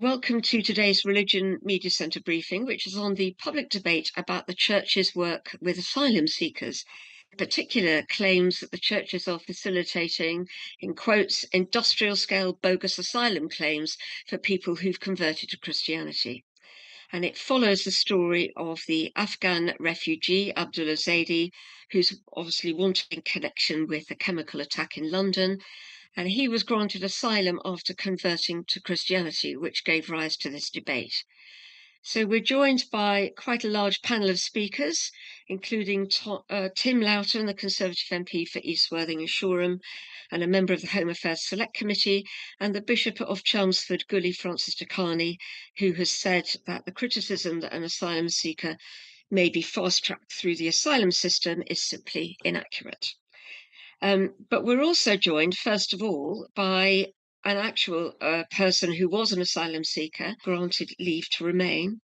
Welcome to today's Religion Media Centre briefing, which is on the public debate about the Church's work with asylum seekers. In particular, claims that the churches are facilitating, in quotes, industrial-scale bogus asylum claims for people who've converted to Christianity. And it follows the story of the Afghan refugee, Abdullah Zaidi, who's obviously wanted in connection with a chemical attack in London. And he was granted asylum after converting to Christianity, which gave rise to this debate. So we're joined by quite a large panel of speakers, including Tim Loughton, the Conservative MP for East Worthing and Shoreham, and a member of the Home Affairs Select Committee, and the Bishop of Chelmsford, Guli Francis-Dehqani, who has said that the criticism that an asylum seeker may be fast-tracked through the asylum system is simply inaccurate. But we're also joined, first of all, by an actual person who was an asylum seeker, granted leave to remain,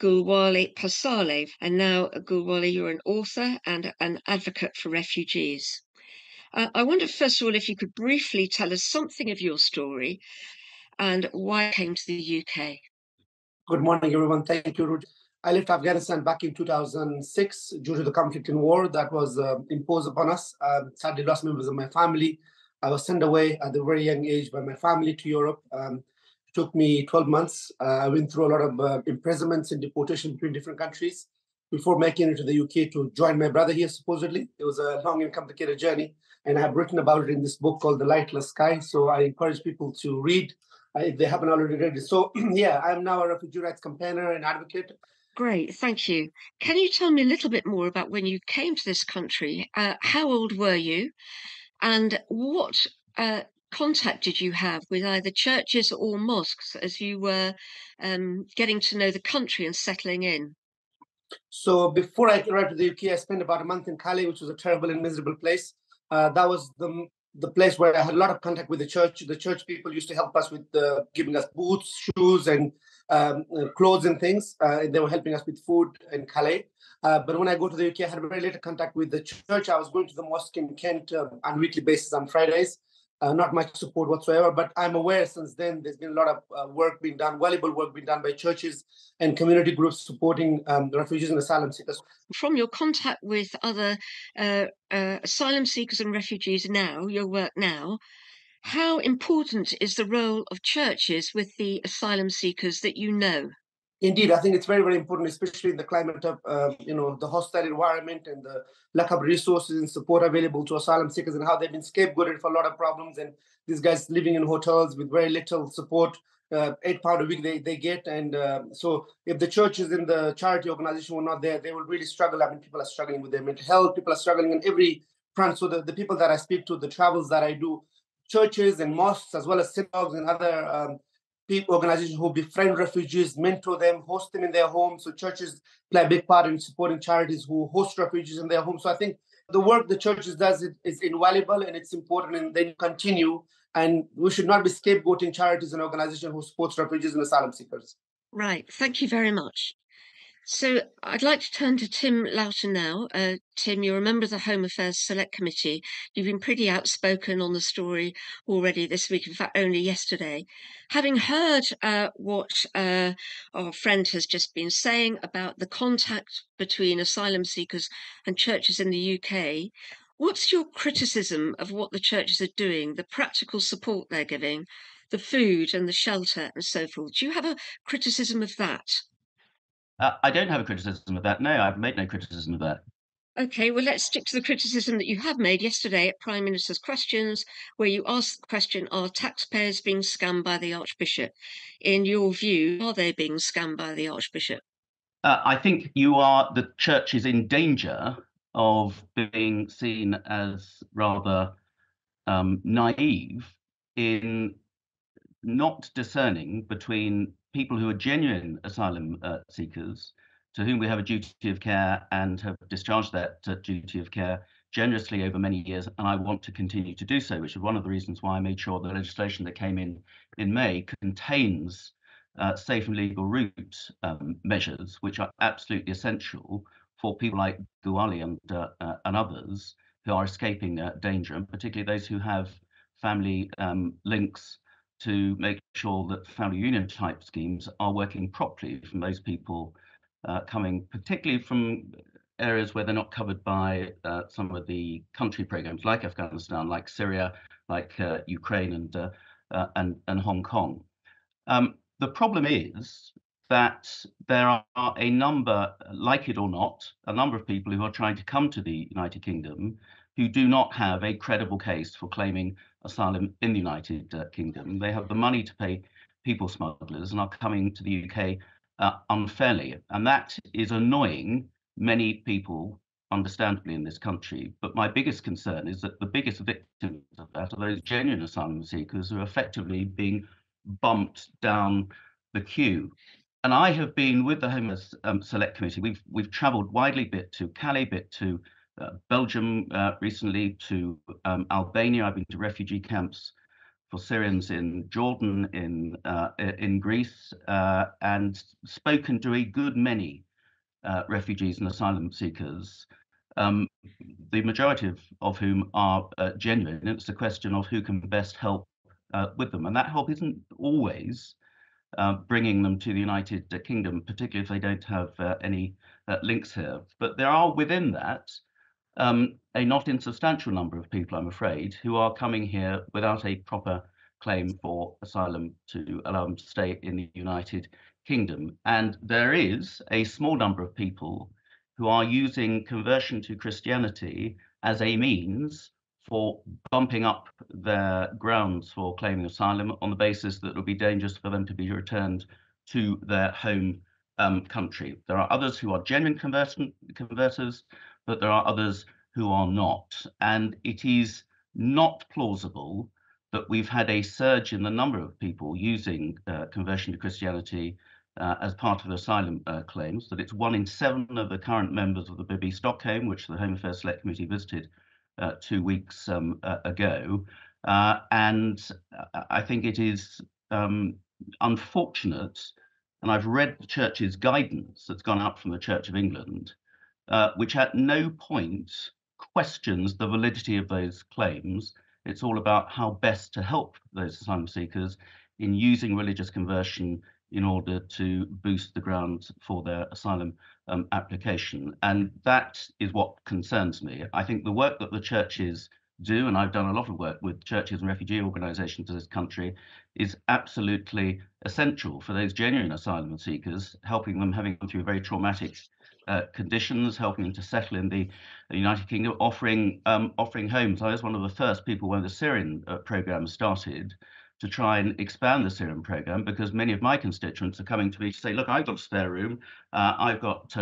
Guli Pasale. And now, Guli, you're an author and an advocate for refugees. I wonder, first of all, if you could briefly tell us something of your story and why you came to the UK. Good morning, everyone. Thank you, Ruth. I left Afghanistan back in 2006 due to the conflict and war that was imposed upon us. Sadly, lost members of my family. I was sent away at a very young age by my family to Europe. It took me 12 months. I went through a lot of imprisonments and deportation between different countries before making it to the UK to join my brother here, supposedly. It was a long and complicated journey, and I have written about it in this book called The Lightless Sky. So I encourage people to read if they haven't already read it. So, yeah, I'm now a refugee rights campaigner and advocate. Great, thank you. Can you tell me a little bit more about when you came to this country? How old were you? And what contact did you have with either churches or mosques as you were getting to know the country and settling in? So before I arrived to the UK, I spent about a month in Calais, which was a terrible and miserable place. That was the place where I had a lot of contact with the church. The church people used to help us with giving us boots, shoes, and clothes and things. They were helping us with food in Calais. But when I go to the UK, I had very little contact with the church. I was going to the mosque in Kent on a weekly basis on Fridays. Not much support whatsoever, but I'm aware since then there's been a lot of work being done, valuable work being done by churches and community groups supporting the refugees and asylum seekers. From your contact with other asylum seekers and refugees now, your work now, how important is the role of churches with the asylum seekers that you know? Indeed, I think it's very, very important, especially in the climate of, the hostile environment and the lack of resources and support available to asylum seekers and how they've been scapegoated for a lot of problems. And these guys living in hotels with very little support, £8 a week they get. And so if the churches and the charity organization were not there, they will really struggle. I mean, people are struggling with their mental health. People are struggling in every front. So the people that I speak to, the travels that I do, churches and mosques, as well as synagogues and other organizations who befriend refugees, mentor them, host them in their homes. So churches play a big part in supporting charities who host refugees in their homes. So I think the work the churches does is invaluable and it's important, and they continue. And we should not be scapegoating charities and organizations who support refugees and asylum seekers. Right, thank you very much. So I'd like to turn to Tim Loughton now. Tim, you're a member of the Home Affairs Select Committee. You've been pretty outspoken on the story already this week, in fact, only yesterday. Having heard what our friend has just been saying about the contact between asylum seekers and churches in the UK, what's your criticism of what the churches are doing, the practical support they're giving, the food and the shelter and so forth? Do you have a criticism of that? I don't have a criticism of that. No, I've made no criticism of that. Okay, well, let's stick to the criticism that you have made yesterday at Prime Minister's Questions, where you asked the question, are taxpayers being scammed by the Archbishop? In your view, are they being scammed by the Archbishop? I think the church is in danger of being seen as rather naive in not discerning between people who are genuine asylum seekers, to whom we have a duty of care and have discharged that duty of care generously over many years, and I want to continue to do so, which is one of the reasons why I made sure the legislation that came in May contains safe and legal route measures, which are absolutely essential for people like Guli and others who are escaping danger, and particularly those who have family links to make sure that family union type schemes are working properly from those people coming, particularly from areas where they're not covered by some of the country programs like Afghanistan, like Syria, like Ukraine and Hong Kong. The problem is that there are a number, like it or not, a number of people who are trying to come to the United Kingdom who do not have a credible case for claiming asylum in the United Kingdom. They have the money to pay people smugglers and are coming to the UK unfairly. And that is annoying many people, understandably, in this country. But my biggest concern is that the biggest victims of that are those genuine asylum seekers who are effectively being bumped down the queue. And I have been with the Homeless Select Committee. We've travelled widely, bit to Calais, bit to Belgium recently, to Albania. I've been to refugee camps for Syrians in Jordan, in Greece, and spoken to a good many refugees and asylum seekers. The majority of whom are genuine. It's a question of who can best help with them, and that help isn't always bringing them to the United Kingdom, particularly if they don't have any links here. But there are within that a not insubstantial number of people, I'm afraid, who are coming here without a proper claim for asylum to allow them to stay in the United Kingdom. And there is a small number of people who are using conversion to Christianity as a means for bumping up their grounds for claiming asylum on the basis that it will be dangerous for them to be returned to their home country. There are others who are genuine converters, but there are others who are not. And it is not plausible that we've had a surge in the number of people using conversion to Christianity as part of the asylum claims, that it's 1 in 7 of the current members of the BB Stockholm, which the Home Affairs Select Committee visited 2 weeks ago. And I think it is unfortunate, and I've read the Church's guidance that's gone out from the Church of England, which at no point questions the validity of those claims. It's all about how best to help those asylum seekers in using religious conversion in order to boost the grounds for their asylum application. And that is what concerns me. I think the work that the churches do, and I've done a lot of work with churches and refugee organisations in this country, is absolutely essential for those genuine asylum seekers, helping them having gone through very traumatic conditions, helping them to settle in the United Kingdom, offering homes. I was one of the first people when the Syrian programme started to try and expand the Syrian programme, because many of my constituents are coming to me to say, look, I've got a spare room, I've got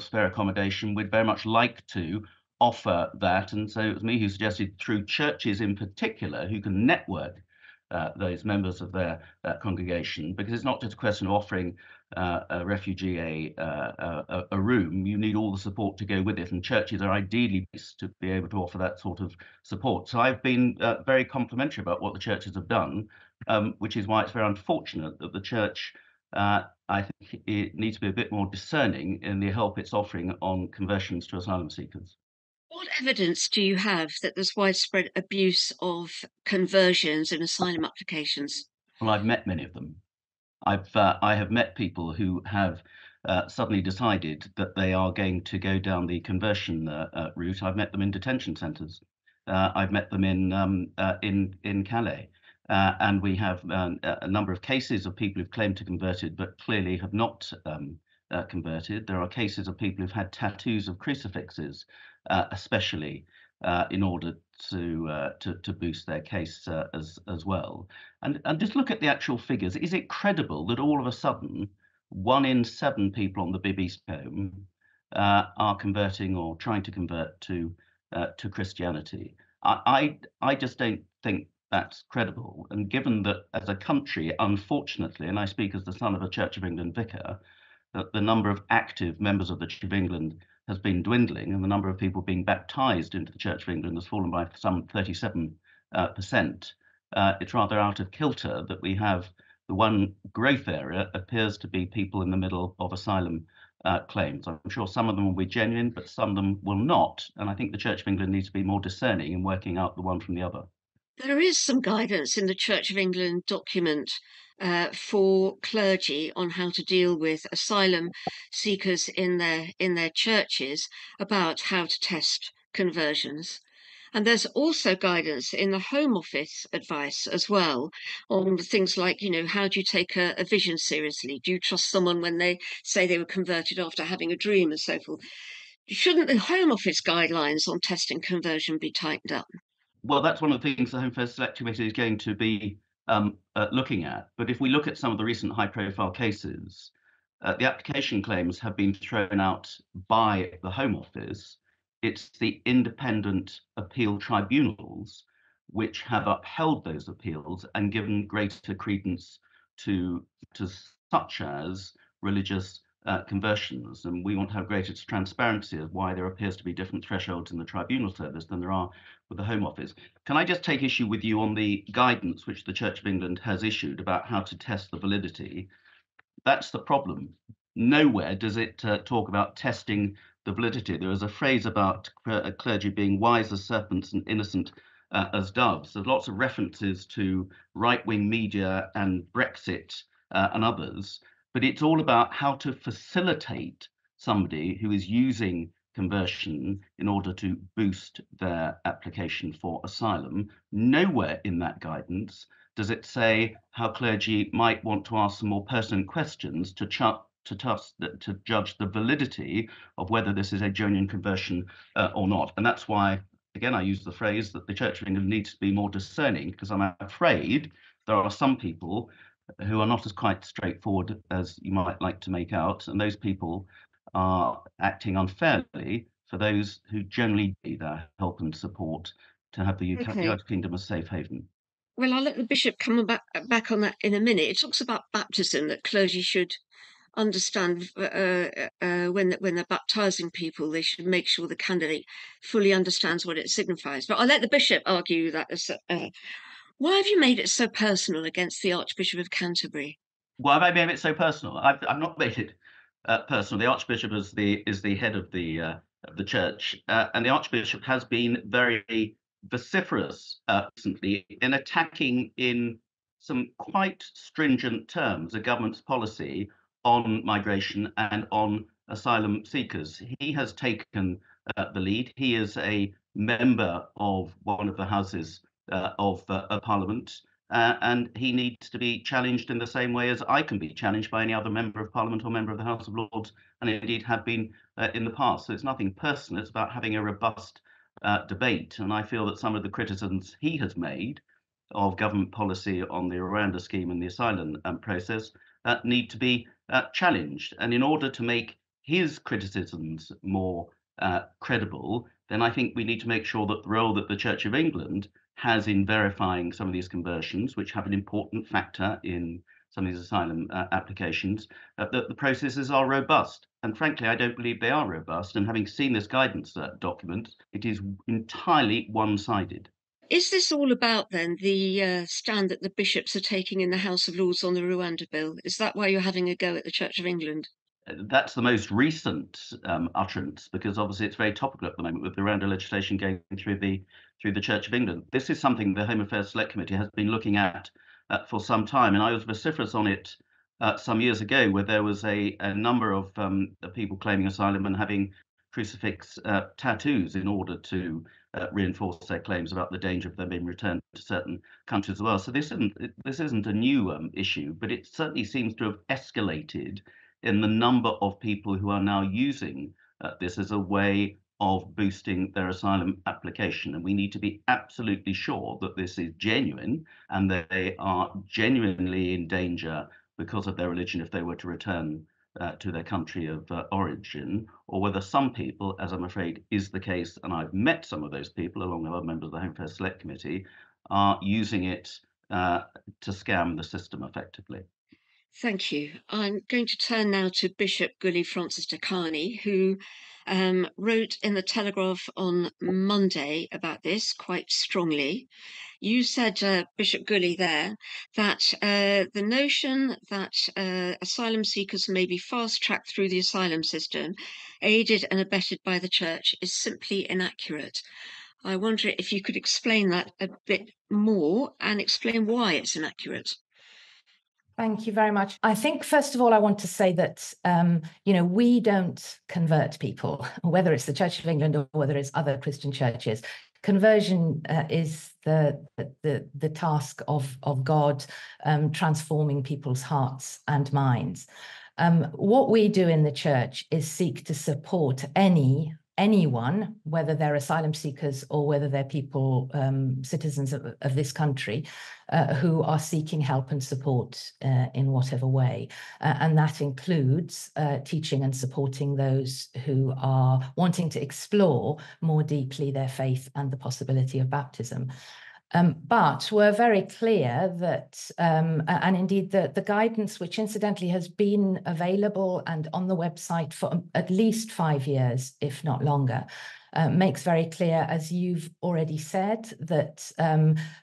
spare accommodation, we'd very much like to offer that. And so it was me who suggested, through churches in particular, who can network those members of their congregation, because it's not just a question of offering a refugee a room. You need all the support to go with it, and churches are ideally placed to be able to offer that sort of support. So I've been very complimentary about what the churches have done, which is why it's very unfortunate that the church, I think, it needs to be a bit more discerning in the help it's offering on conversions to asylum seekers. What evidence do you have that there's widespread abuse of conversions in asylum applications? Well, I've met many of them. I have met people who have suddenly decided that they are going to go down the conversion route. I've met them in detention centres. I've met them in Calais, and we have a number of cases of people who've claimed to converted but clearly have not converted. There are cases of people who've had tattoos of crucifixes, especially in order to boost their case as well. And just look at the actual figures. Is it credible that all of a sudden 1 in 7 people on the BB Stockholm are converting or trying to convert to Christianity? I just don't think that's credible. And given that as a country, unfortunately, and I speak as the son of a Church of England vicar, that the number of active members of the Church of England has been dwindling, and the number of people being baptized into the Church of England has fallen by some 37%. It's rather out of kilter that we have the one growth area appears to be people in the middle of asylum claims. I'm sure some of them will be genuine, but some of them will not. And I think the Church of England needs to be more discerning in working out the one from the other. There is some guidance in the Church of England document for clergy on how to deal with asylum seekers in their churches about how to test conversions. And there's also guidance in the Home Office advice as well on things like, how do you take a vision seriously? Do you trust someone when they say they were converted after having a dream and so forth? Shouldn't the Home Office guidelines on testing conversion be tightened up? Well, that's one of the things the Home Affairs Select Committee is going to be looking at. But if we look at some of the recent high-profile cases, the application claims have been thrown out by the Home Office. It's the independent appeal tribunals which have upheld those appeals and given greater credence to such as religious conversions. And we want to have greater transparency as why there appears to be different thresholds in the tribunal service than there are with the Home Office. Can I just take issue with you on the guidance which the Church of England has issued about how to test the validity? That's the problem. Nowhere does it talk about testing the validity. There is a phrase about clergy being wise as serpents and innocent as doves. There's lots of references to right-wing media and Brexit and others, but it's all about how to facilitate somebody who is using conversion in order to boost their application for asylum. Nowhere in that guidance does it say how clergy might want to ask some more pertinent questions to judge the validity of whether this is a genuine conversion or not? And that's why, again, I use the phrase that the Church of England needs to be more discerning, because I'm afraid there are some people who are not as quite straightforward as you might like to make out, and those people are acting unfairly for those who generally need our help and support to have the Okay. United Kingdom a safe haven. Well, I'll let the bishop come back on that in a minute. It talks about baptism, that clergy should understand when they're baptizing people, they should make sure the candidate fully understands what it signifies. But I'll let the bishop argue that. Why have you made it so personal against the Archbishop of Canterbury? Why have I made it so personal? I've not made it personal. The Archbishop is the head of the church, and the Archbishop has been very vociferous recently in attacking in some quite stringent terms a government's policy on migration and on asylum seekers. He has taken the lead. He is a member of one of the houses of Parliament. And he needs to be challenged in the same way as I can be challenged by any other member of Parliament or member of the House of Lords, and indeed have been in the past. So it's nothing personal. It's about having a robust debate. And I feel that some of the criticisms he has made of government policy on the Rwanda scheme and the asylum process need to be challenged. And in order to make his criticisms more credible, then I think we need to make sure that the role that the Church of England has in verifying some of these conversions, which have an important factor in some of these asylum applications, that the processes are robust. And frankly, I don't believe they are robust. And having seen this guidance document, it is entirely one-sided. Is this all about then the stand that the bishops are taking in the House of Lords on the Rwanda bill? Is that why you're having a go at the Church of England? That's the most recent utterance, because obviously it's very topical at the moment with the Rwanda legislation going through the Church of England. This is something the Home Affairs Select Committee has been looking at for some time, and I was vociferous on it some years ago, where there was a number of people claiming asylum and having crucifix tattoos in order to reinforce their claims about the danger of them being returned to certain countries as well. So this isn't a new issue, but it certainly seems to have escalated in the number of people who are now using this as a way of boosting their asylum application. And we need to be absolutely sure that this is genuine and that they are genuinely in danger because of their religion if they were to return to their country of origin, or whether some people, as I'm afraid is the case, and I've met some of those people along with other members of the Home Affairs Select Committee, are using it to scam the system effectively. Thank you. I'm going to turn now to Bishop Guli Francis-Dehqani, who wrote in the Telegraph on Monday about this quite strongly. You said, Bishop Guli, there that the notion that asylum seekers may be fast-tracked through the asylum system, aided and abetted by the church, is simply inaccurate. I wonder if you could explain that a bit more and explain why it's inaccurate. Thank you very much. I think, first of all, I want to say that, we don't convert people, whether it's the Church of England or whether it's other Christian churches. Conversion is the task of God, transforming people's hearts and minds. What we do in the church is seek to support anyone, whether they're asylum seekers or whether they're people, citizens of this country, who are seeking help and support in whatever way. And that includes teaching and supporting those who are wanting to explore more deeply their faith and the possibility of baptism. But we're very clear that, and indeed the guidance, which incidentally has been available and on the website for at least 5 years, if not longer, makes very clear, as you've already said, that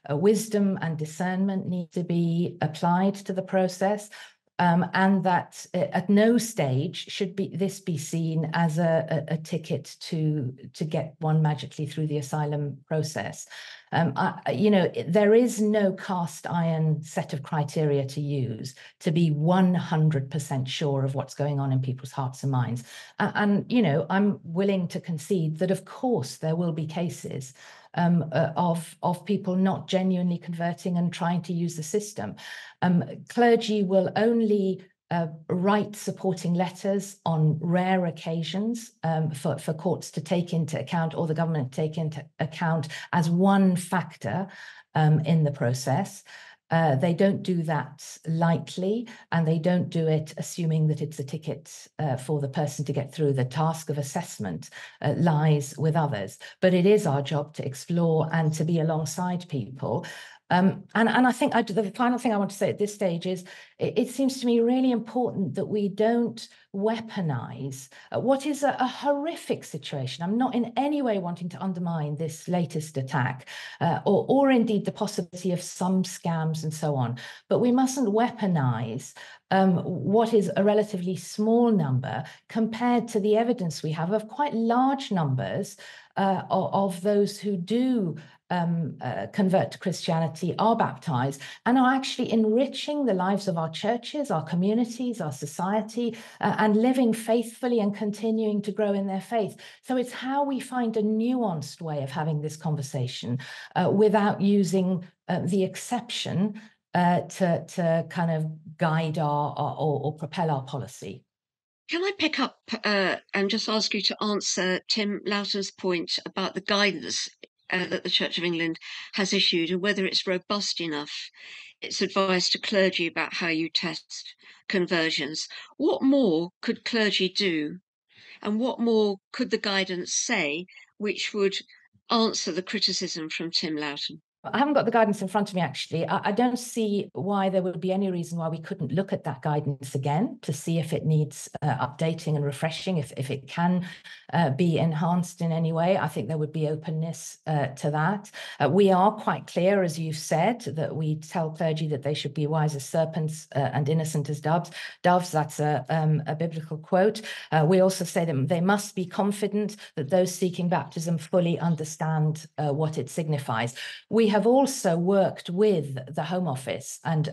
wisdom and discernment need to be applied to the process. And that at no stage should this be seen as a ticket to get one magically through the asylum process. There is no cast iron set of criteria to use to be 100% sure of what's going on in people's hearts and minds. I'm willing to concede that, of course, there will be cases of people not genuinely converting and trying to use the system. Clergy will only write supporting letters on rare occasions for courts to take into account, or the government to take into account, as one factor in the process. They don't do that lightly, and they don't do it assuming that it's a ticket for the person to get through. The task of assessment lies with others, but it is our job to explore and to be alongside people. And I think the final thing I want to say at this stage is it seems to me really important that we don't weaponize what is a horrific situation. I'm not in any way wanting to undermine this latest attack or indeed the possibility of some scams and so on, but we mustn't weaponize what is a relatively small number compared to the evidence we have of quite large numbers of those who do convert to Christianity, are baptized, and are actually enriching the lives of our churches, our communities, our society, and living faithfully and continuing to grow in their faith. So it's how we find a nuanced way of having this conversation without using the exception to kind of guide or propel our policy. Can I pick up and just ask you to answer Tim Loughton's point about the guidance that the Church of England has issued, and whether it's robust enough, its advice to clergy about how you test conversions? What more could clergy do, and what more could the guidance say, which would answer the criticism from Tim Loughton? I haven't got the guidance in front of me, actually. I don't see why there would be any reason why we couldn't look at that guidance again to see if it needs updating and refreshing, if it can be enhanced in any way. I think there would be openness to that. We are quite clear, as you've said, that we tell clergy that they should be wise as serpents and innocent as doves. That's a biblical quote. We also say that they must be confident that those seeking baptism fully understand what it signifies. We have also worked with the Home Office and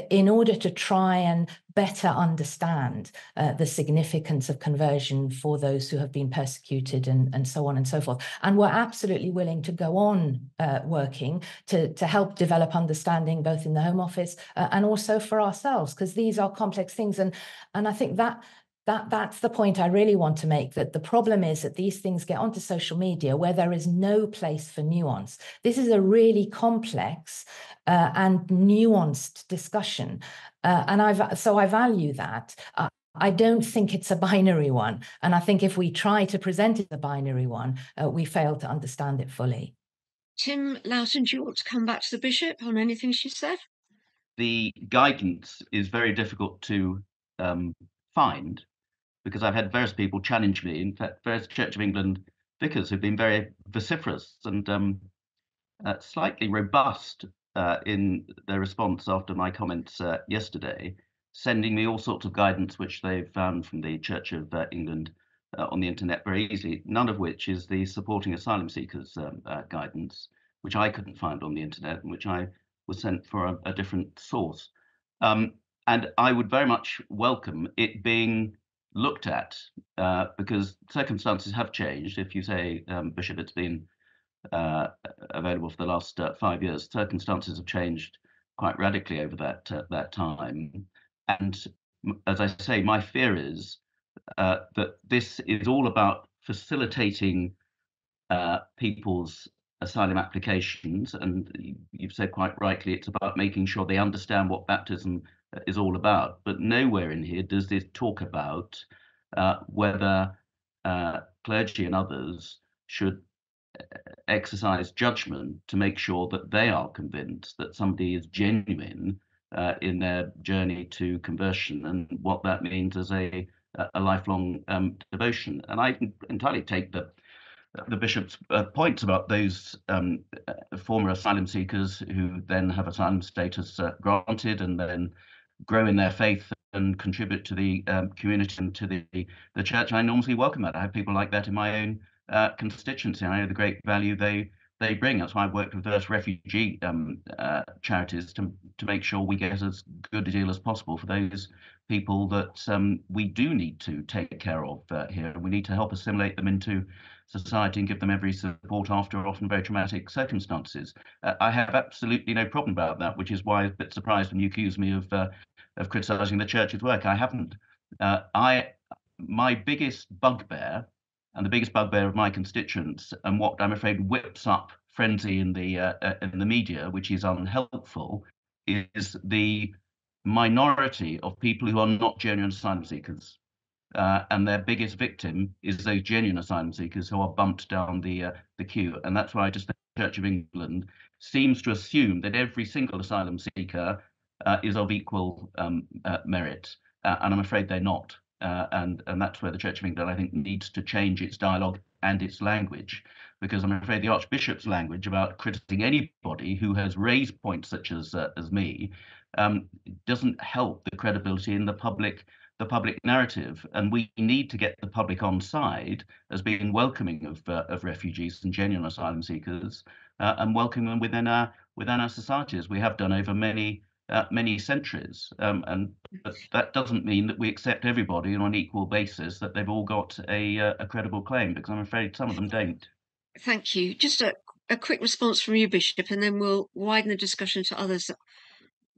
in order to try and better understand the significance of conversion for those who have been persecuted and so on and so forth. And we're absolutely willing to go on working to help develop understanding both in the Home Office and also for ourselves, because these are complex things. And I think that's the point I really want to make, that the problem is that these things get onto social media where there is no place for nuance. This is a really complex and nuanced discussion. And I value that. I don't think it's a binary one. And I think if we try to present it as a binary one, we fail to understand it fully. Tim Loughton, do you want to come back to the Bishop on anything she said? The guidance is very difficult to find, because I've had various people challenge me, in fact, various Church of England vicars who've been very vociferous and slightly robust in their response after my comments yesterday, sending me all sorts of guidance which they've found from the Church of England on the internet very easily, none of which is the supporting asylum seekers guidance, which I couldn't find on the internet and which I was sent for a different source. And I would very much welcome it being looked at because circumstances have changed. If you say, Bishop, it's been available for the last 5 years, circumstances have changed quite radically over that time. And as I say, my fear is that this is all about facilitating people's asylum applications, and you've said quite rightly, it's about making sure they understand what baptism is all about. But nowhere in here does this talk about whether clergy and others should exercise judgment to make sure that they are convinced that somebody is genuine in their journey to conversion, and what that means as a lifelong devotion. And I entirely take the bishop's points about those former asylum seekers who then have asylum status granted and then grow in their faith and contribute to the community and to the church. I enormously welcome that. I have people like that in my own constituency. I know the great value they bring. That's why I've worked with various refugee charities to make sure we get as good a deal as possible for those people that we do need to take care of here. We need to help assimilate them into society and give them every support after often very traumatic circumstances. I have absolutely no problem about that, which is why I'm a bit surprised when you accuse me of criticising the church's work. I haven't. My biggest bugbear, and the biggest bugbear of my constituents, and what I'm afraid whips up frenzy in the media, which is unhelpful, is the minority of people who are not genuine asylum seekers. And their biggest victim is those genuine asylum seekers who are bumped down the queue. And that's why just the Church of England seems to assume that every single asylum seeker is of equal merit. And I'm afraid they're not. And that's where the Church of England, I think, needs to change its dialogue and its language, because I'm afraid the Archbishop's language about criticising anybody who has raised points such as me doesn't help the credibility in the public narrative. And we need to get the public on side as being welcoming of refugees and genuine asylum seekers, and welcome them within our societies. We have done over many centuries, and that doesn't mean that we accept everybody on an equal basis, that they've all got a credible claim, because I'm afraid some of them don't. Thank you. Just a quick response from you, Bishop, and then we'll widen the discussion to others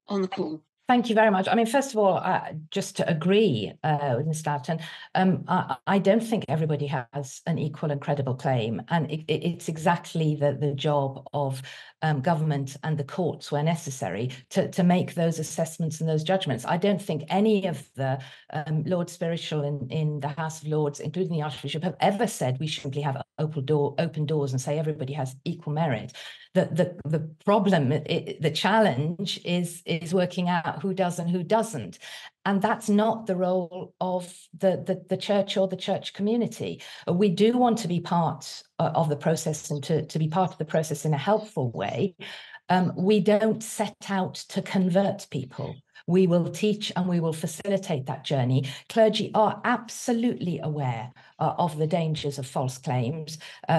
on the call. Thank you very much. I mean, first of all, just to agree with Mr. Loughton, I don't think everybody has an equal and credible claim, and it's exactly the job of government and the courts, where necessary, to make those assessments and those judgments. I don't think any of the Lords Spiritual in the House of Lords, including the Archbishop, have ever said we simply have open doors and say everybody has equal merit. The problem, the challenge is working out who does and who doesn't. And that's not the role of the church or the church community. We do want to be part of the process, and to be part of the process in a helpful way. We don't set out to convert people. We will teach and we will facilitate that journey. Clergy are absolutely aware of the dangers of false claims.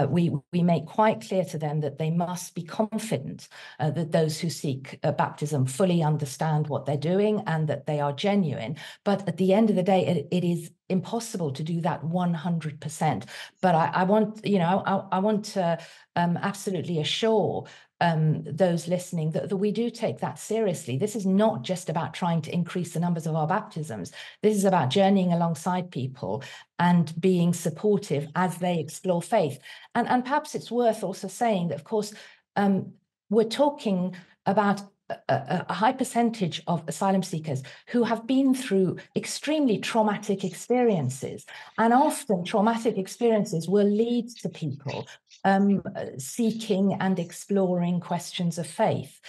We make quite clear to them that they must be confident that those who seek baptism fully understand what they're doing and that they are genuine. But at the end of the day, it is impossible to do that 100%. But I want to absolutely assure those listening that we do take that seriously. This is not just about trying to increase the numbers of our baptisms. This is about journeying alongside people and being supportive as they explore faith. And perhaps it's worth also saying that, of course, we're talking about a high percentage of asylum seekers who have been through extremely traumatic experiences. And often traumatic experiences will lead to people seeking and exploring questions of faith.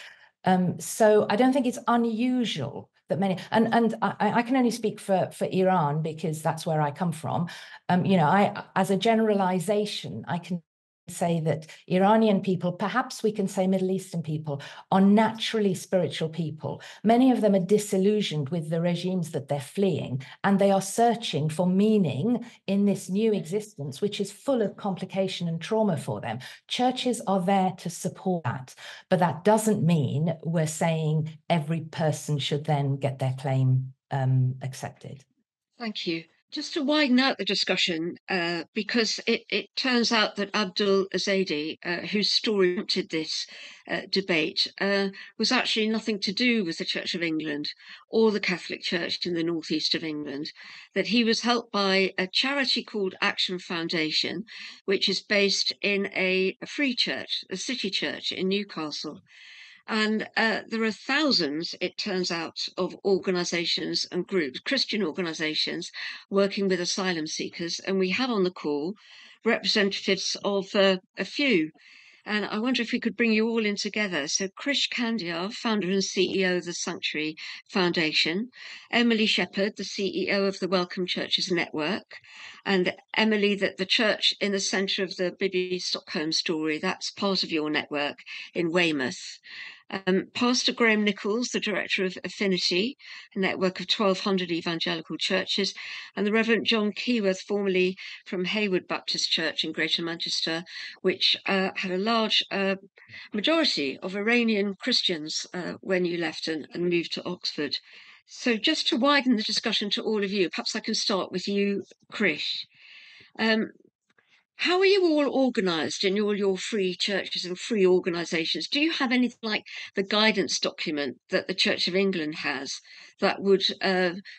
So I don't think it's unusual that many, and I can only speak for Iran because that's where I come from. As a generalization, I can say that Iranian people, perhaps we can say Middle Eastern people, are naturally spiritual people. Many of them are disillusioned with the regimes that they're fleeing, and they are searching for meaning in this new existence, which is full of complication and trauma for them. Churches are there to support that, but that doesn't mean we're saying every person should then get their claim accepted. Thank you. Just to widen out the discussion, because it turns out that Abdul Azadi, whose story prompted this debate, was actually nothing to do with the Church of England or the Catholic Church in the northeast of England, that he was helped by a charity called Action Foundation, which is based in a free church, a city church in Newcastle. And there are thousands, it turns out, of organisations and groups, Christian organisations, working with asylum seekers. And we have on the call representatives of a few. And I wonder if we could bring you all in together. So Krish Kandiar, founder and CEO of the Sanctuary Foundation, Emily Shepherd, the CEO of the Welcome Churches Network, and Emily, the church in the centre of the Bibi Stockholm story, that's part of your network in Weymouth. Pastor Graham Nichols, the director of Affinity, a network of 1,200 evangelical churches, and the Reverend John Keyworth, formerly from Hayward Baptist Church in Greater Manchester, which had a large majority of Iranian Christians when you left and moved to Oxford. So just to widen the discussion to all of you, perhaps I can start with you, Krish. How are you all organised in all your free churches and free organisations? Do you have anything like the guidance document that the Church of England has that would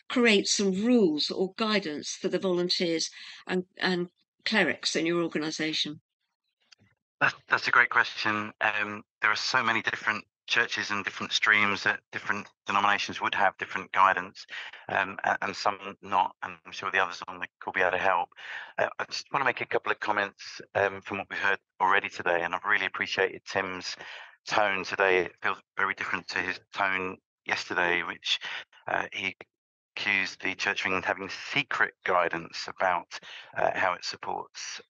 create some rules or guidance for the volunteers and clerics in your organisation? That's a great question. There are so many different churches and different streams that different denominations would have different guidance, and some not, and I'm sure the others on the call will be able to help. I just want to make a couple of comments from what we've heard already today, and I've really appreciated Tim's tone today. It feels very different to his tone yesterday, which he accused the Church of England having secret guidance about how it supports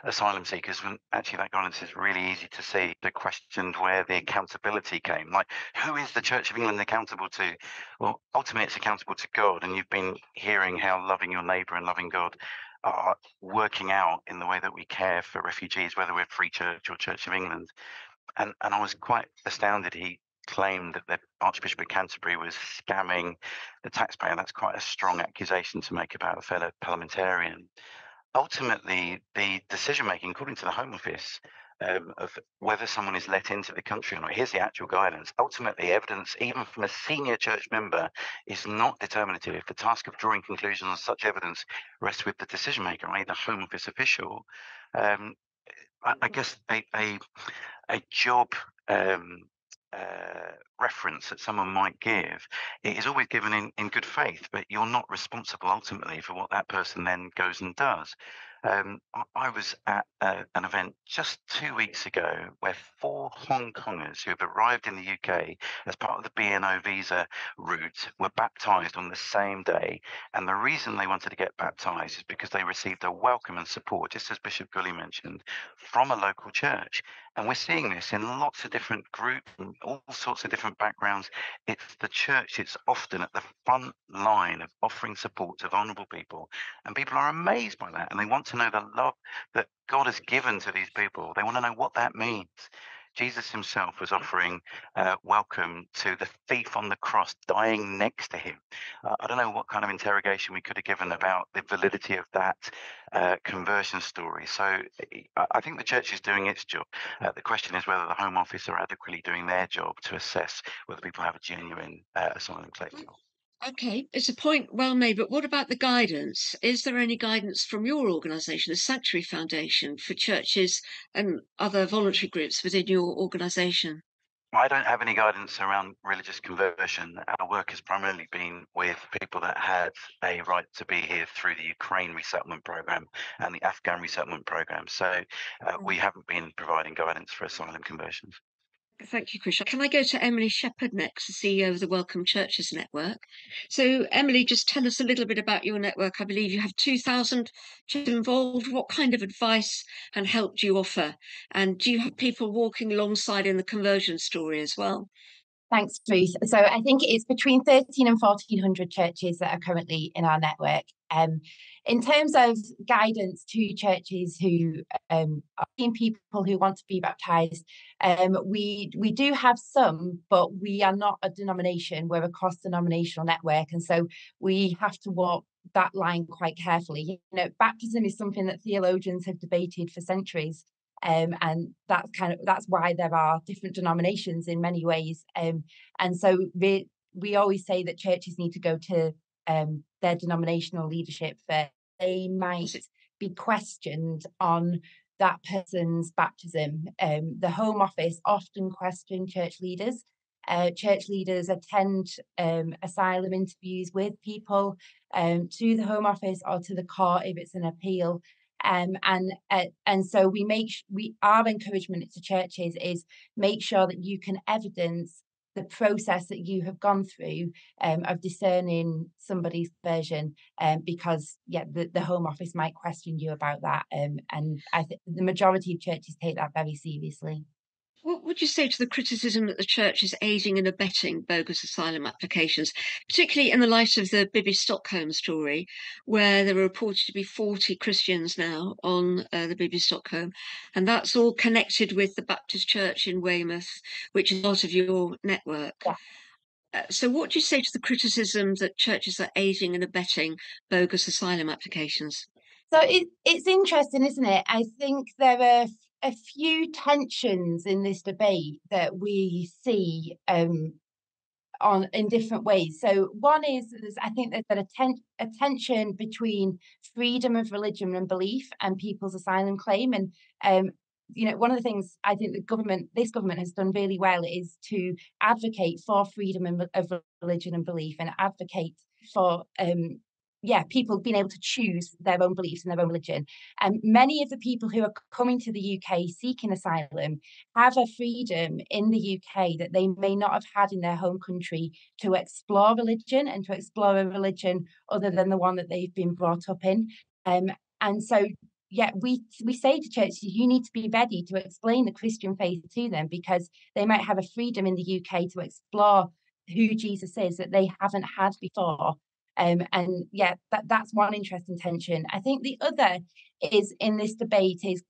asylum seekers, when actually that guidance is really easy to see. They questioned where the accountability came. Like, who is the Church of England accountable to? Well, ultimately it's accountable to God, and you've been hearing how loving your neighbour and loving God are working out in the way that we care for refugees, whether we're Free Church or Church of England. And I was quite astounded he claimed that the Archbishop of Canterbury was scamming the taxpayer. That's quite a strong accusation to make about a fellow parliamentarian. Ultimately, the decision-making, according to the Home Office, of whether someone is let into the country or not, here's the actual guidance. Ultimately, evidence, even from a senior church member, is not determinative. The task of drawing conclusions on such evidence rests with the decision-maker, i.e. the Home Office official. I guess a job reference that someone might give, it is always given in good faith, but you're not responsible ultimately for what that person then goes and does. I was at an event just 2 weeks ago where 4 Hong Kongers who have arrived in the UK as part of the BNO visa route were baptised on the same day. And the reason they wanted to get baptised is because they received a welcome and support, just as Bishop Guli mentioned, from a local church. And we're seeing this in lots of different groups and all sorts of different backgrounds. It's the church, it's often at the front line of offering support to vulnerable people. And people are amazed by that. And they want to know the love that God has given to these people. They want to know what that means. Jesus himself was offering welcome to the thief on the cross dying next to him. I don't know what kind of interrogation we could have given about the validity of that conversion story. So I think the church is doing its job. The question is whether the Home Office are adequately doing their job to assess whether people have a genuine asylum claim. Okay, it's a point well made, but what about the guidance? Is there any guidance from your organisation, the Sanctuary Foundation, for churches and other voluntary groups within your organisation? I don't have any guidance around religious conversion. Our work has primarily been with people that had a right to be here through the Ukraine resettlement program and the Afghan resettlement program. So we haven't been providing guidance for asylum conversions. Thank you, Krisha. Can I go to Emily Shepherd next, the CEO of the Welcome Churches Network? So, Emily, just tell us a little bit about your network. I believe you have 2,000 churches involved. What kind of advice and help do you offer? And do you have people walking alongside in the conversion story as well? Thanks, Ruth. So I think it's between 13 and 1,400 churches that are currently in our network. In terms of guidance to churches who are seeing people who want to be baptised, we do have some, but we are not a denomination. We're a cross-denominational network, and so we have to walk that line quite carefully. You know, baptism is something that theologians have debated for centuries. And that's why there are different denominations in many ways. And so we always say that churches need to go to their denominational leadership first. They might be questioned on that person's baptism. The Home Office often question church leaders. Church leaders attend asylum interviews with people to the Home Office or to the court if it's an appeal. And so our encouragement to churches is make sure that you can evidence the process that you have gone through of discerning somebody's version, because the Home Office might question you about that, and I think the majority of churches take that very seriously. What would you say to the criticism that the church is aiding and abetting bogus asylum applications, particularly in the light of the Bibi Stockholm story, where there are reported to be 40 Christians now on the Bibi Stockholm, and that's all connected with the Baptist Church in Weymouth, which is part of your network? Yeah. So what do you say to the criticism that churches are aiding and abetting bogus asylum applications? So it's interesting, isn't it? I think there are a few tensions in this debate that we see in different ways. So one is I think there's a tension between freedom of religion and belief and people's asylum claim. And you know, one of the things I think this government has done really well is to advocate for freedom of religion and belief, and advocate for people being able to choose their own beliefs and their own religion. And many of the people who are coming to the UK seeking asylum have a freedom in the UK that they may not have had in their home country to explore religion and to explore a religion other than the one that they've been brought up in. And so, we say to churches, you need to be ready to explain the Christian faith to them, because they might have a freedom in the UK to explore who Jesus is that they haven't had before. That's one interesting tension. I think the other is in this debate is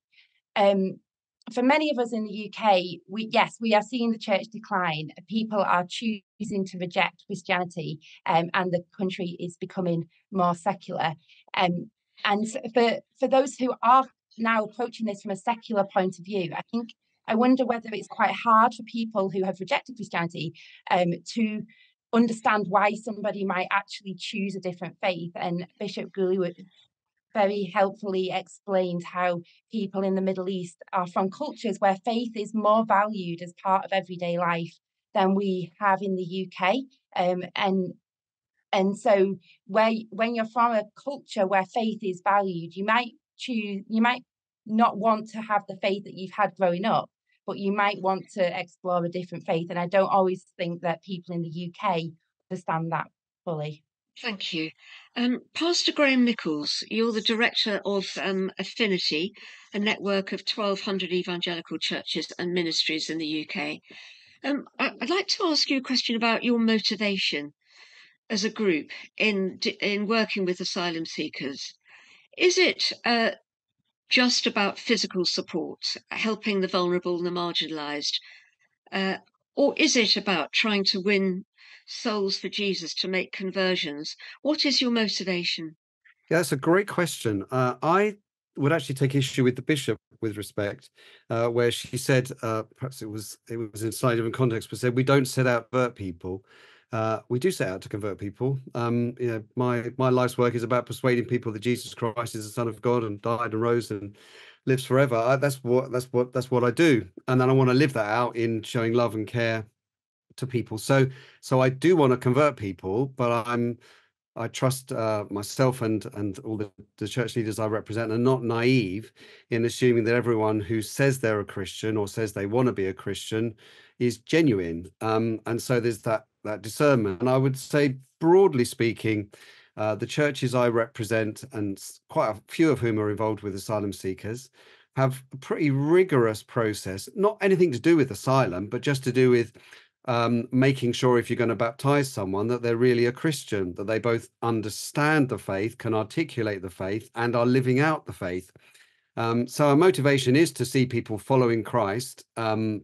for many of us in the UK, we are seeing the church decline. People are choosing to reject Christianity, and the country is becoming more secular. And for those who are now approaching this from a secular point of view, I wonder whether it's quite hard for people who have rejected Christianity to understand why somebody might actually choose a different faith. And Bishop Guli very helpfully explained how people in the Middle East are from cultures where faith is more valued as part of everyday life than we have in the UK. And so when you're from a culture where faith is valued, you might not want to have the faith that you've had growing up, but you might want to explore a different faith. And I don't always think that people in the UK understand that fully. Thank you. Pastor Graham Nichols, you're the director of Affinity, a network of 1,200 evangelical churches and ministries in the UK. I'd like to ask you a question about your motivation as a group in working with asylum seekers. Is it just about physical support, helping the vulnerable and the marginalised, or is it about trying to win souls for Jesus, to make conversions? What is your motivation? Yeah, that's a great question. I would actually take issue with the bishop with respect, where she said, perhaps it was in slightly different context, but said we don't set out to convert people. We do set out to convert people. My life's work is about persuading people that Jesus Christ is the Son of God and died and rose and lives forever. That's what I do, and then I want to live that out in showing love and care to people. So I do want to convert people, but I trust myself and all the church leaders I represent are not naive in assuming that everyone who says they're a Christian or says they want to be a Christian is genuine. And so there's that discernment. And I would say, broadly speaking, the churches I represent, and quite a few of whom are involved with asylum seekers, have a pretty rigorous process, not anything to do with asylum, but just to do with making sure if you're going to baptize someone that they're really a Christian, that they both understand the faith, can articulate the faith, and are living out the faith. So our motivation is to see people following Christ,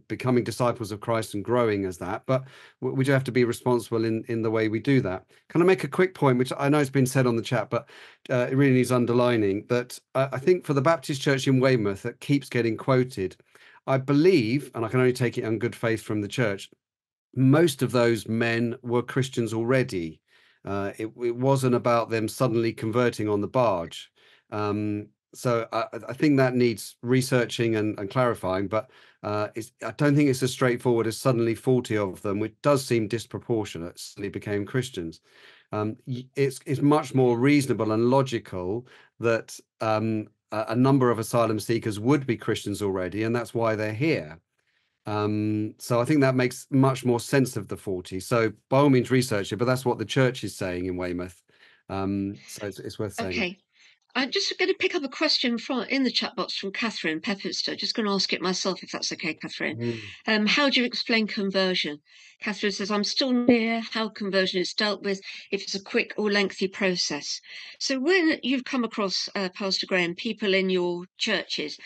becoming disciples of Christ and growing as that. But we do have to be responsible in the way we do that. Can I make a quick point, which I know has been said on the chat, but it really needs underlining, that I think for the Baptist Church in Weymouth that keeps getting quoted, I believe, and I can only take it on good faith from the church, most of those men were Christians already. It wasn't about them suddenly converting on the barge. So I think that needs researching and clarifying, but I don't think it's as straightforward as suddenly 40 of them, which does seem disproportionate, suddenly became Christians. It's much more reasonable and logical that a number of asylum seekers would be Christians already, and that's why they're here. So I think that makes much more sense of the 40. So by all means research it, but that's what the church is saying in Weymouth. So it's worth saying. Okay. I'm just going to pick up a question in the chat box from Catherine Pepperster. Just going to ask it myself, if that's okay, Catherine. How do you explain conversion? Catherine says, I'm still near how conversion is dealt with, if it's a quick or lengthy process. So when you've come across, Pastor Graham, people in your churches,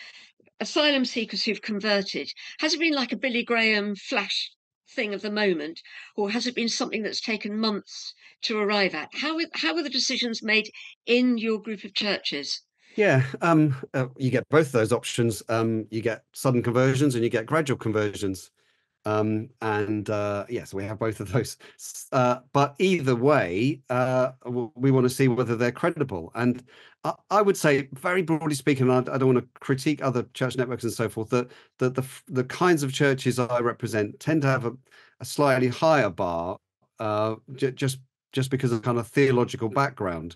asylum seekers who've converted, has it been like a Billy Graham flash thing of the moment, or has it been something that's taken months to arrive at? How are the decisions made in your group of churches? Yeah, you get both of those options. You get sudden conversions and you get gradual conversions. Yes, we have both of those. But either way, we want to see whether they're credible. And I would say, very broadly speaking, I don't want to critique other church networks and so forth, that the kinds of churches I represent tend to have a slightly higher bar, just because of kind of theological background.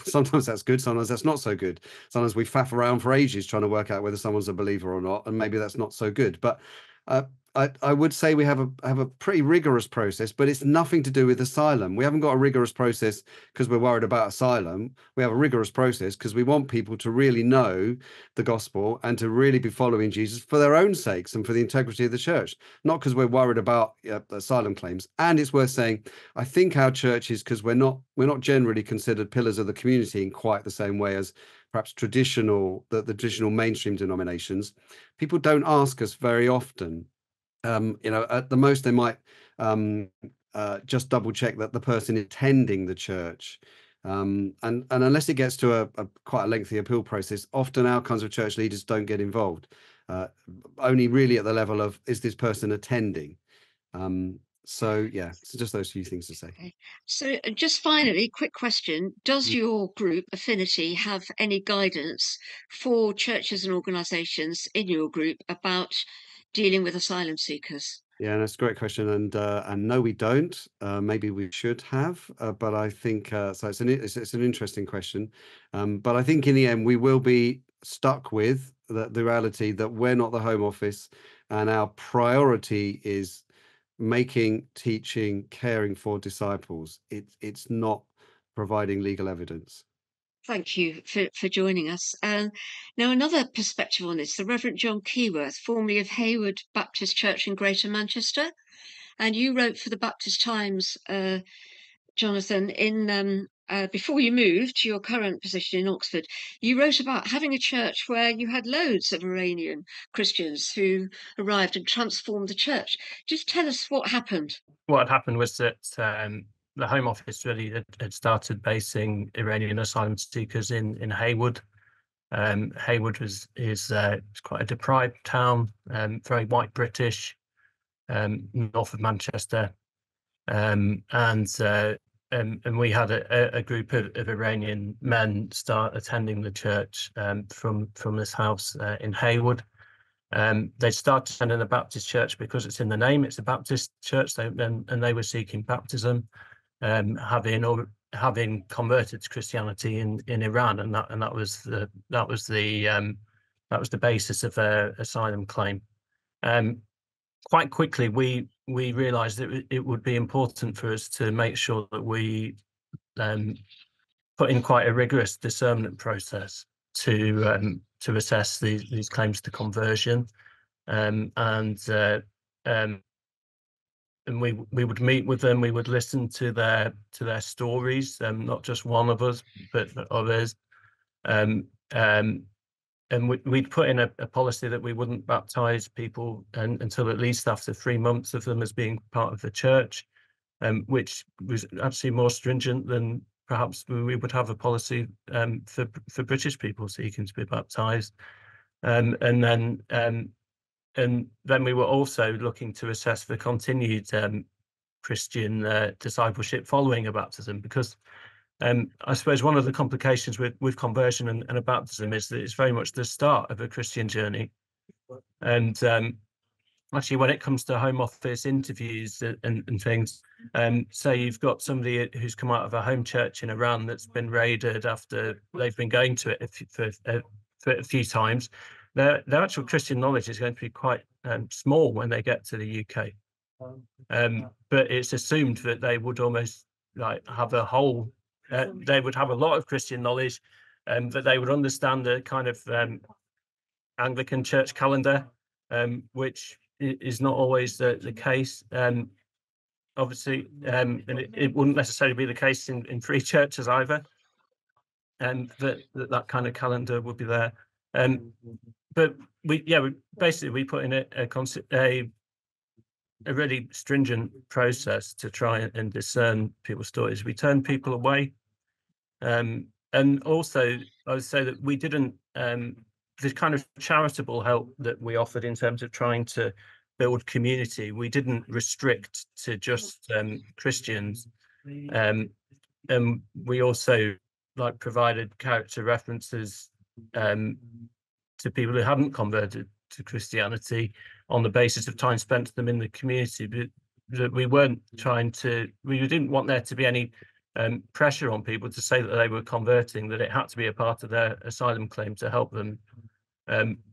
Sometimes that's good, sometimes that's not so good. Sometimes we faff around for ages trying to work out whether someone's a believer or not, and maybe that's not so good. But I would say we have a pretty rigorous process, but it's nothing to do with asylum. We haven't got a rigorous process because we're worried about asylum. We have a rigorous process because we want people to really know the gospel and to really be following Jesus for their own sakes and for the integrity of the church, not because we're worried about asylum claims. And it's worth saying, I think our churches, because we're not generally considered pillars of the community in quite the same way as perhaps the traditional mainstream denominations, people don't ask us very often. At the most they might just double check that the person is attending the church, and unless it gets to a quite a lengthy appeal process, often our kinds of church leaders don't get involved, only really at the level of, is this person attending? So yeah, so just those few things to say. Okay. So just finally, quick question. Does your group, Affinity, have any guidance for churches and organisations in your group about dealing with asylum seekers? Yeah, that's a great question, and no, we don't. Maybe we should have, but I think so. It's an interesting question, but I think in the end we will be stuck with the reality that we're not the Home Office, and our priority is making, teaching, caring for disciples. It's not providing legal evidence. Thank you for joining us. Now, another perspective on this, the Reverend John Keyworth, formerly of Hayward Baptist Church in Greater Manchester, and you wrote for the Baptist Times, Jonathan, in before you moved to your current position in Oxford, you wrote about having a church where you had loads of Iranian Christians who arrived and transformed the church. Just tell us what happened. What had happened was that the Home Office really had started basing Iranian asylum seekers in Hayward. Hayward is quite a deprived town, very white British, north of Manchester, and we had a group of Iranian men start attending the church from this house in Hayward. They started attending a Baptist church because it's in the name. It's a Baptist church, and they were seeking baptism, having converted to Christianity in Iran, and that was the basis of their asylum claim. quite quickly we realised that it would be important for us to make sure that we put in quite a rigorous discernment process to assess these claims to conversion, and we would meet with them. We would listen to their stories, not just one of us, but others. And we'd put in a policy that we wouldn't baptise people until at least after 3 months of them as being part of the church, which was actually more stringent than perhaps we would have a policy for British people seeking to be baptised. And then we were also looking to assess the continued Christian discipleship following a baptism, because I suppose one of the complications with conversion and a baptism is that it's very much the start of a Christian journey. And actually, when it comes to Home Office interviews and things, say you've got somebody who's come out of a home church in Iran that's been raided after they've been going to it for a few times, their actual Christian knowledge is going to be quite small when they get to the UK. But it's assumed that they would almost like have a whole, they would have a lot of Christian knowledge, that they would understand the kind of Anglican church calendar, which is not always the case. Obviously, and it wouldn't necessarily be the case in free churches either, and that kind of calendar would be there. But we basically put in a really stringent process to try and discern people's stories. We turned people away, and also I would say that we didn't, the kind of charitable help that we offered in terms of trying to build community, we didn't restrict to just Christians, and we also provided character references to people who hadn't converted to Christianity on the basis of time spent with them in the community. But we weren't trying to, we didn't want there to be any pressure on people to say that they were converting, that it had to be a part of their asylum claim to help them.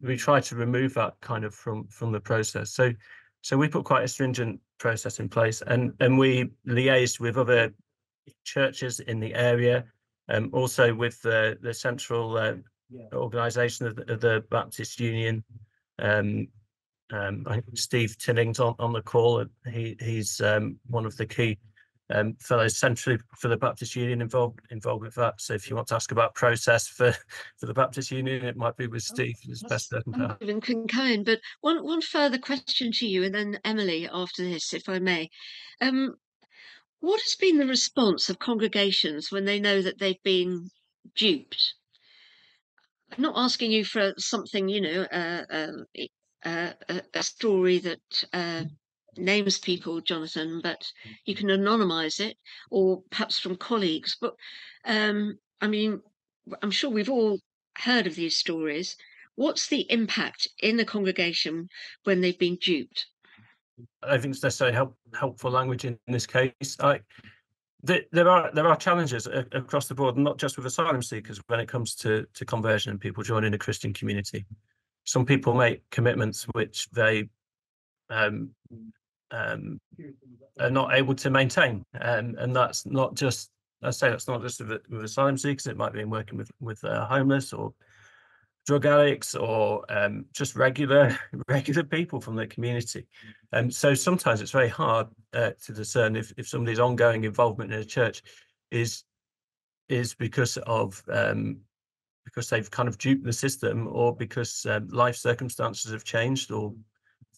We tried to remove that kind of from the process. So we put quite a stringent process in place, and we liaised with other churches in the area, also with the central organisation of the Baptist Union. I think Steve Tinning's on the call. He's one of the key fellows centrally for the Baptist Union involved with that. So if you want to ask about process for the Baptist Union, it might be with Steve. It's best certain to have. Kind, but one further question to you, and then Emily after this, if I may. What has been the response of congregations when they know that they've been duped? I'm not asking you for something, a story that names people, Jonathan, but you can anonymise it, or perhaps from colleagues. But I mean, I'm sure we've all heard of these stories. What's the impact in the congregation when they've been duped? I don't think it's necessarily helpful language in this case. There are challenges across the board, not just with asylum seekers, when it comes to conversion and people joining a Christian community. Some people make commitments which they are not able to maintain, and that's not just, I say that's not just with asylum seekers. It might be in working with homeless or drug addicts, or just regular people from the community. So sometimes it's very hard to discern if somebody's ongoing involvement in a church is because of because they've kind of duped the system, or because life circumstances have changed, or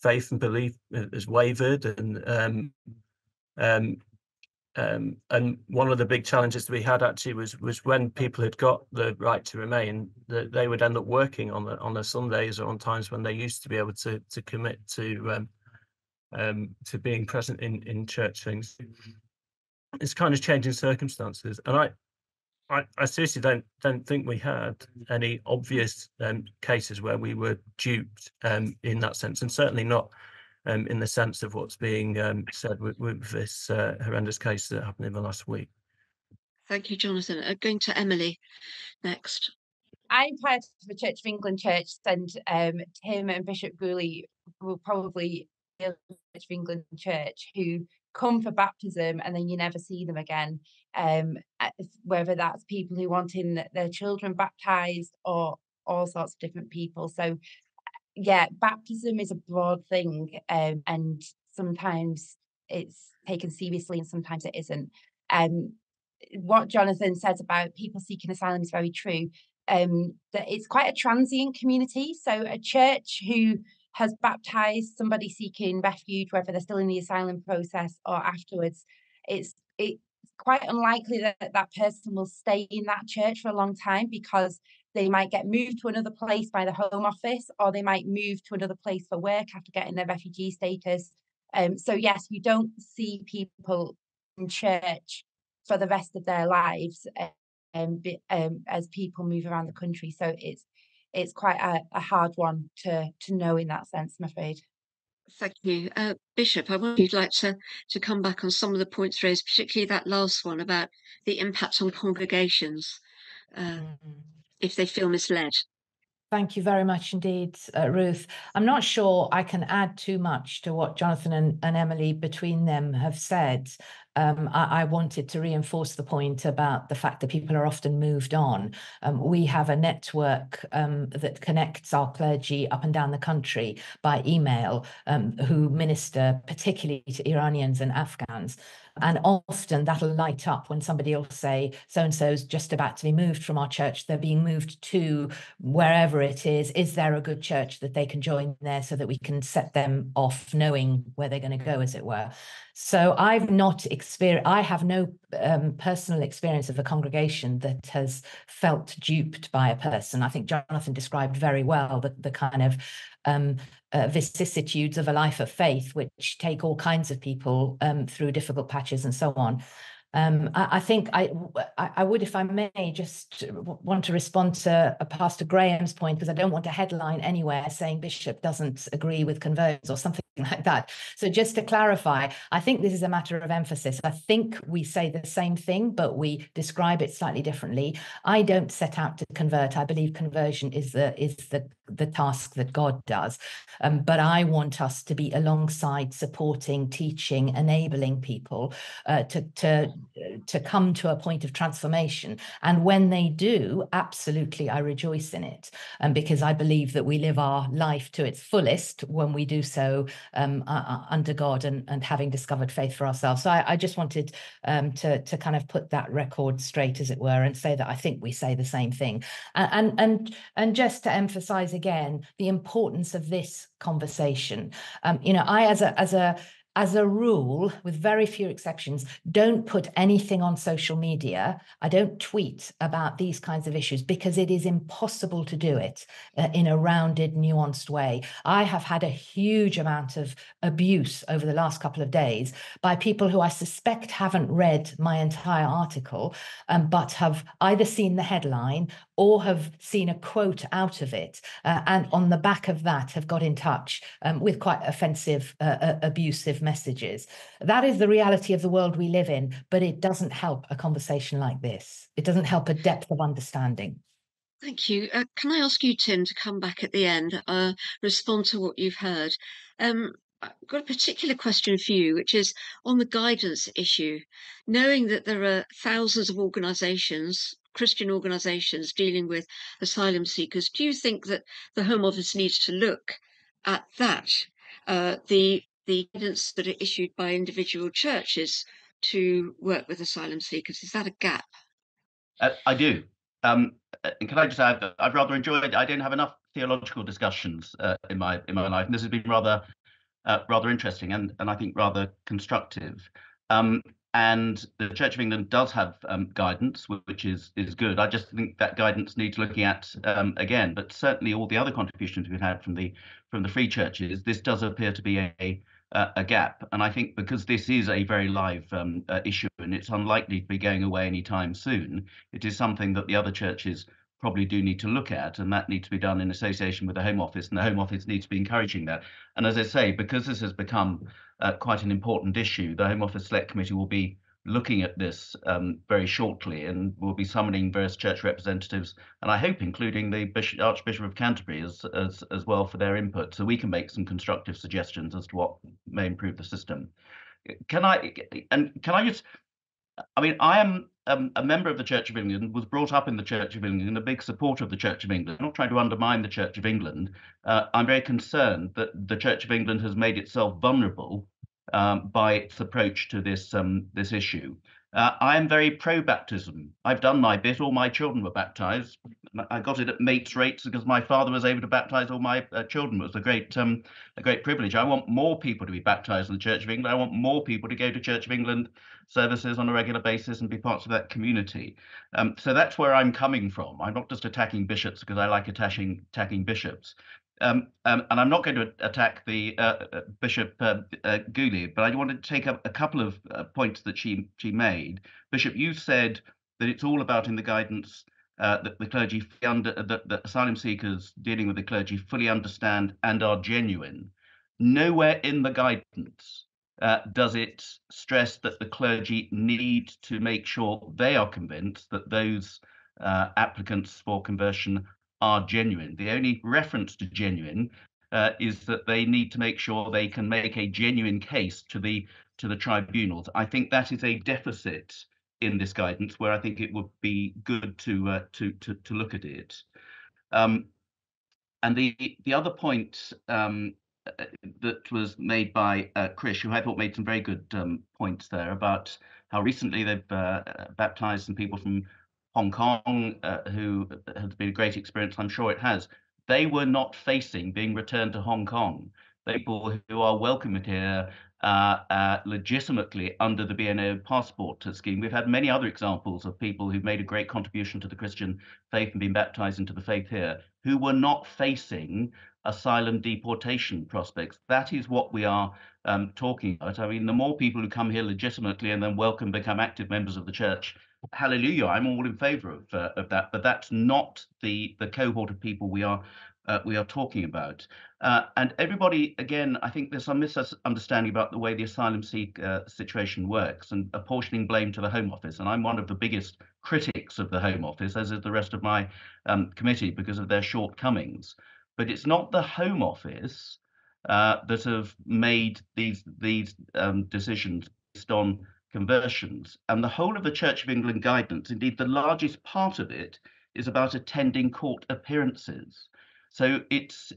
faith and belief has wavered. And one of the big challenges that we had actually was when people had got the right to remain, that they would end up working on the Sundays or on times when they used to be able to commit to being present in church things. It's kind of changing circumstances, and I seriously don't think we had any obvious cases where we were duped in that sense, and certainly not in the sense of what's being said with this horrendous case that happened in the last week. Thank you, Jonathan. Going to Emily next. I'm part of the Church of England Church, and Tim and Bishop Guli will probably Church of England church who come for baptism and then you never see them again. Whether that's people who wanting their children baptized or all sorts of different people. So yeah, baptism is a broad thing, and sometimes it's taken seriously and sometimes it isn't. What Jonathan says about people seeking asylum is very true. That it's quite a transient community. So a church who has baptized somebody seeking refuge, whether they're still in the asylum process or afterwards, it's quite unlikely that that person will stay in that church for a long time, because they might get moved to another place by the Home Office, or they might move to another place for work after getting their refugee status. So yes, you don't see people in church for the rest of their lives as people move around the country. So it's quite a hard one to know in that sense, I'm afraid. Thank you. Bishop, I wonder if you'd like to come back on some of the points raised, particularly that last one about the impact on congregations, if they feel misled. Thank you very much indeed, Ruth. I'm not sure I can add too much to what Jonathan and Emily between them have said. I wanted to reinforce the point about the fact that people are often moved on. We have a network that connects our clergy up and down the country by email, who minister particularly to Iranians and Afghans. And often that'll light up when somebody will say, so-and-so's just about to be moved from our church. They're being moved to wherever it is. Is there a good church that they can join there so that we can set them off knowing where they're going to go, as it were? So I have no personal experience of a congregation that has felt duped by a person. I think Jonathan described very well the kind of vicissitudes of a life of faith, which take all kinds of people through difficult patches and so on. I think I would, if I may, just want to respond to Pastor Graham's point, because I don't want a headline anywhere saying Bishop doesn't agree with conversions or something like that. So just to clarify, I think this is a matter of emphasis. I think we say the same thing, but we describe it slightly differently. I don't set out to convert. I believe conversion is the task that God does. But I want us to be alongside, supporting, teaching, enabling people to come to a point of transformation. And when they do, absolutely, I rejoice in it, because I believe that we live our life to its fullest when we do so under God and having discovered faith for ourselves. So I just wanted to kind of put that record straight, as it were, and say that I think we say the same thing. And just to emphasize again the importance of this conversation. I, as a rule, with very few exceptions, don't put anything on social media. I don't tweet about these kinds of issues because it is impossible to do it in a rounded, nuanced way. I have had a huge amount of abuse over the last couple of days by people who I suspect haven't read my entire article, but have either seen the headline or have seen a quote out of it, and on the back of that have got in touch with quite offensive, abusive messages. That is the reality of the world we live in, but it doesn't help a conversation like this. It doesn't help a depth of understanding. Thank you. Can I ask you, Tim, to come back at the end, respond to what you've heard? I've got a particular question for you, which is on the guidance issue. Knowing that there are thousands of organisations, Christian organisations, dealing with asylum seekers, do you think that the Home Office needs to look at that, the guidance that are issued by individual churches to work with asylum seekers? Is that a gap? I do. And can I just add that I've rather enjoyed. I don't have enough theological discussions in my life, and this has been rather interesting and I think rather constructive. And the Church of England does have guidance, which is good. I just think that guidance needs looking at again. But certainly all the other contributions we've had from the free churches, this does appear to be a gap. And I think because this is a very live issue and it's unlikely to be going away anytime soon, it is something that the other churches probably do need to look at, and that needs to be done in association with the Home Office, and the Home Office needs to be encouraging that. And as I say, because this has become quite an important issue, the Home Office Select Committee will be looking at this very shortly, and we'll be summoning various church representatives, and I hope including the Archbishop of Canterbury as well for their input, so we can make some constructive suggestions as to what may improve the system. Can I just, I mean, I am a member of the Church of England, was brought up in the Church of England, and a big supporter of the Church of England. I'm not trying to undermine the Church of England. I'm very concerned that the Church of England has made itself vulnerable by its approach to this issue. I am very pro-baptism. I've done my bit. All my children were baptized. I got it at mates' rates because my father was able to baptize all my children. It was a great privilege. I want more people to be baptized in the Church of England. I want more people to go to Church of England services on a regular basis and be parts of that community. So that's where I'm coming from. I'm not just attacking bishops because I like attacking bishops. And I'm not going to attack the Bishop Guli, but I wanted to take up a couple of points that she made. Bishop, you said that it's all about in the guidance that the clergy, that asylum seekers dealing with the clergy fully understand and are genuine. Nowhere in the guidance does it stress that the clergy need to make sure they are convinced that those applicants for conversion are genuine. The only reference to genuine is that they need to make sure they can make a genuine case to the tribunals. I think that is a deficit in this guidance, where I think it would be good to look at it. And the other point that was made by Krish, who I thought made some very good points there about how recently they've baptized some people from Hong Kong, who has been a great experience. I'm sure it has. They were not facing being returned to Hong Kong. People who are welcome here legitimately under the BNO passport scheme. We've had many other examples of people who've made a great contribution to the Christian faith and been baptized into the faith here, who were not facing asylum deportation prospects. That is what we are talking about. I mean, the more people who come here legitimately and then welcome, become active members of the church, hallelujah, I'm all in favor of that, but that's not the cohort of people we are talking about. And everybody, again, I think there's some misunderstanding about the way the asylum seeker situation works and apportioning blame to the Home Office. And I'm one of the biggest critics of the Home Office, as is the rest of my committee, because of their shortcomings. But it's not the Home Office that have made these decisions based on conversions. And the whole of the Church of England guidance, indeed the largest part of it, is about attending court appearances. So it's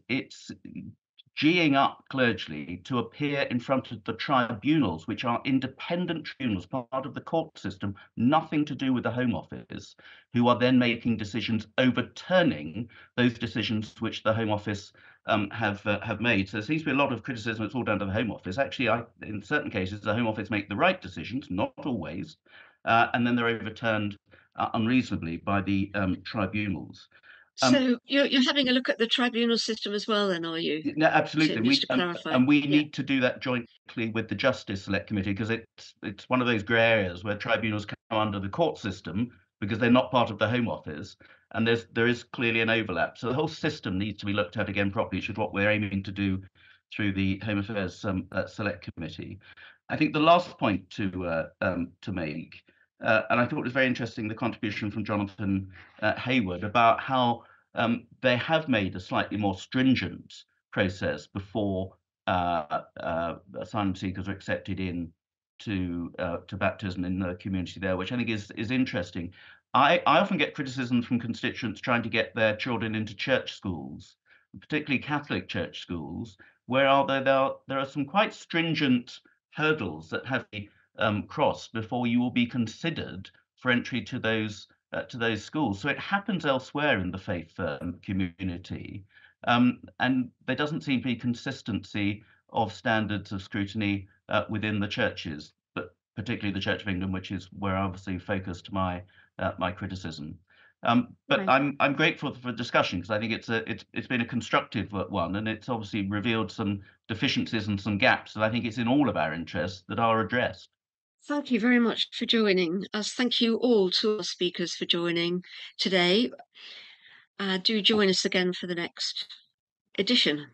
geeing up clergy to appear in front of the tribunals, which are independent tribunals, part of the court system, nothing to do with the Home Office, who are then making decisions overturning those decisions which the Home Office have made. So there seems to be a lot of criticism. It's all down to the Home Office. Actually, in certain cases, the Home Office make the right decisions, not always, and then they're overturned unreasonably by the tribunals. So you're having a look at the tribunal system as well, then, are you? No, absolutely. Just to clarify. And we need to do that jointly with the Justice Select Committee, because it's one of those grey areas where tribunals come under the court system because they're not part of the Home Office, and there is clearly an overlap. So the whole system needs to be looked at again properly, which is what we're aiming to do through the Home Affairs Select Committee. I think the last point to make, and I thought it was very interesting, the contribution from Jonathan Hayward about how they have made a slightly more stringent process before asylum seekers are accepted in to baptism in the community there, which I think is interesting. I often get criticism from constituents trying to get their children into church schools, particularly Catholic church schools, where there are some quite stringent hurdles that have to be crossed before you will be considered for entry to those schools. So it happens elsewhere in the faith community, and there doesn't seem to be consistency of standards of scrutiny within the churches, but particularly the Church of England, which is where I obviously focused my criticism. But Right. I'm grateful for the discussion, because I think it's been a constructive one, and it's obviously revealed some deficiencies and some gaps that I think it's in all of our interests that are addressed. Thank you very much for joining us. Thank you all to our speakers for joining today. Do join us again for the next edition.